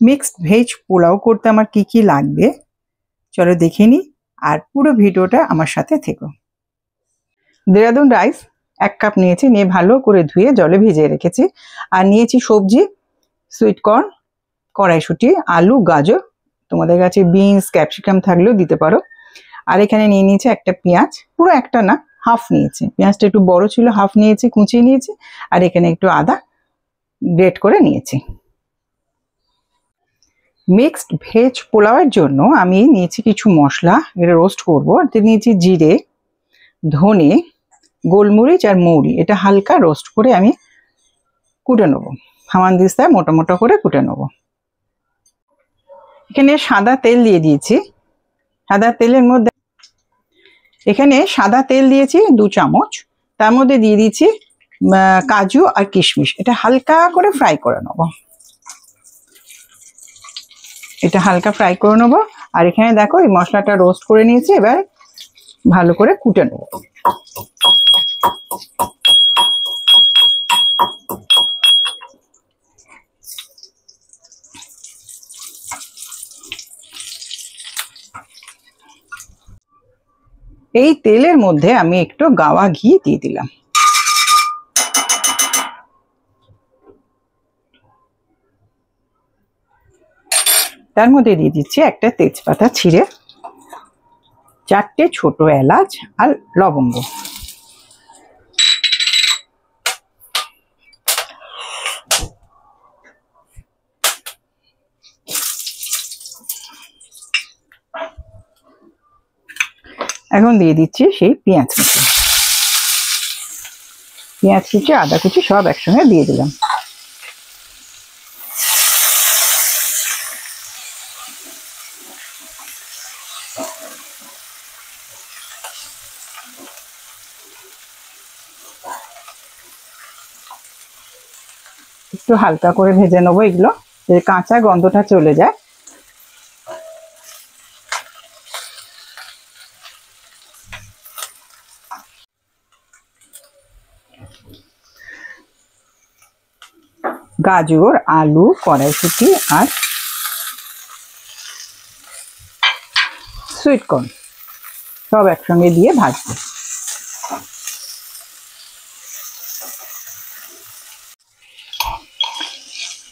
Mixed veg pulao করতে আমার কি কি লাগবে চলো দেখে নিই, আর পুরো ভিডিওটা আমার সাথে থেকো। দেরাদুন রাইস 1 কাপ নিয়েছি, নিয়ে ভালো করে ধুয়ে জলে ভিজিয়ে রেখেছি। আর নিয়েছি সবজি, সুইট কর্ন, কড়াইশুঁটি, আলু, গাজর, তোমাদের কাছে বিনস ক্যাপসিকাম থাকলেও দিতে পারো। আর এখানে নিয়ে নিয়েছি একটা পেঁয়াজ, পুরো একটা না, হাফ নিয়েছি, পেঁয়াজটা একটু বড় ছিল, হাফ নিয়েছি, কুচিয়ে নিয়েছি। আর এখানে একটু আদা গ্রেট করে নিয়েছি। মিক্সড ভেজ পোলাওয়ের জন্য আমি নিয়েছি কিছু মশলা, এটা রোস্ট করবো। নিয়েছি জিরে, ধনে, গোলমরিচ আর মৌরি, এটা হালকা রোস্ট করে আমি কুটে নেবো, হামানদিস্তায় মোটা মোটা করে কুটে নেবো। এখানে সাদা তেল দিয়ে দিয়েছি, সাদা তেলের মধ্যে এখানে সাদা তেল দিয়েছি 2 চামচ, তার মধ্যে দিয়ে দিয়েছি কাজু আর কিশমিশ, এটা হালকা করে ফ্রাই করে নেবো। এটা হালকা ফ্রাই করে নেবো। আর এখানে দেখো এই মশলাটা রোস্ট করে নিয়েছি, এবার ভালো করে কুটে নেবো। এই তেলের মধ্যে আমি একটু গাওয়া ঘি দিয়ে দিলাম। তার মধ্যে দিয়ে দিচ্ছি একটা তেজপাতা ছিঁড়ে, 4টে ছোট এলাচ আর লবঙ্গ। এখন দিয়ে দিচ্ছি সেই পেঁয়াজ কুচি, পেঁয়াজ কুচি, আদা কুচি সব একসঙ্গে দিয়ে দিলাম। একটু হালকা করে ভেজে নেবো এগুলো, যে কাঁচা গন্ধটা চলে যায়। গাজর, আলু, কড়াইশুঁটি আর সুইট কর্ন সব একসঙ্গে দিয়ে ভাজবো।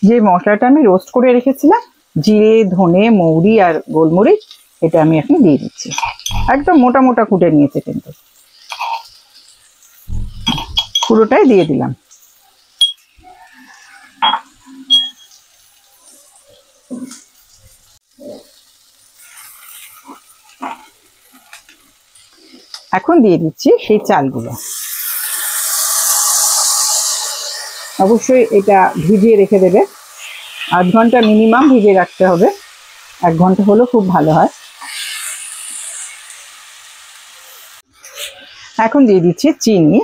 যে মশলাটা আমি রোস্ট করে রেখেছিলাম, জিরে, ধনে, মৌরি আর গোলমরিচ, এটা আমি এখন দিয়ে দিচ্ছি। একদম মোটা মোটা কুটে নিয়েছে, কিন্তু পুরোটাই দিয়ে দিলাম। এখন দিয়ে দিচ্ছি সেই চালগুলো। অবশ্যই এটা ভিজিয়ে রেখে দেবে, 8 ঘন্টা মিনিমাম ভিজিয়ে রাখতে হবে, 1 ঘন্টা হলেও খুব ভালো হয়। এখন দিয়ে দিচ্ছি চিনি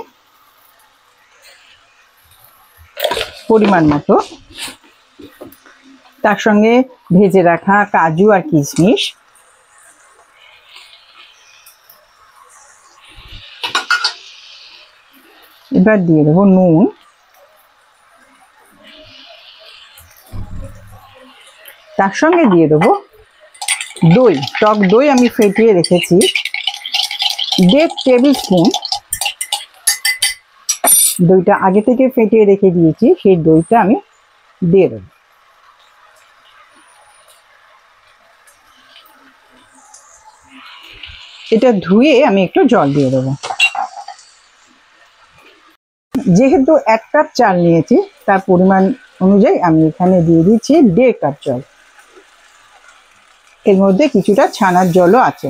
পরিমাণ মতো, তার সঙ্গে ভেজে রাখা কাজু আর কিশমিশ, এবার দিয়ে দেবো নুন, তার সঙ্গে দিয়ে দেবো দই, টক দই আমি ফেটিয়ে রেখেছি 1.5 টেবিল স্পুন। দইটা আগে থেকে ফেটিয়ে রেখে দিয়েছি, সেই দইটা আমি দিয়ে দেবো। এটা ধুয়ে আমি একটু জল দিয়ে দেবো। যেহেতু 1 কাপ চাল নিয়েছি, তার পরিমাণ অনুযায়ী আমি এখানে দিয়ে দিচ্ছি 1.5 কাপ জল। এর মধ্যে কিছুটা ছানার জলও আছে।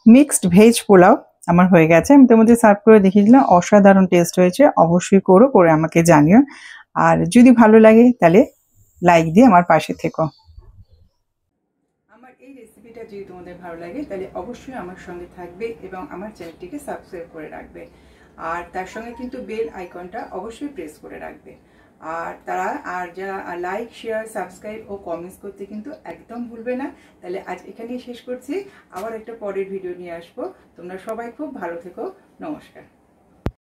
মিক্সড ভেজ পোলাও আমার হয়ে গেছে, আমি তোমাদের সার্ভ করে দেখিয়ে দিলাম, অসাধারণ টেস্ট হয়েছে। অবশ্যই করে আমাকে জানিও, আর যদি ভালো লাগে তাহলে লাইক দিয়ে আমার পাশে থেকো। আমার এই রেসিপিটা যদি তোমাদের ভালো লাগে তাহলে অবশ্যই আমার সঙ্গে থাকবে এবং আমার চ্যানেলটিকে সাবস্ক্রাইব করে রাখবে, আর তার সঙ্গে কিন্তু বেল আইকনটা অবশ্যই প্রেস করে রাখবে। আর যারা লাইক, শেয়ার, সাবস্ক্রাইব ও কমেন্টস করতে কিন্তু একদম ভুলবে না। তাহলে আজ এখানেই শেষ করছি, আবার একটা পরের ভিডিও নিয়ে আসবো। তোমরা সবাই খুব ভালো থেকো, নমস্কার।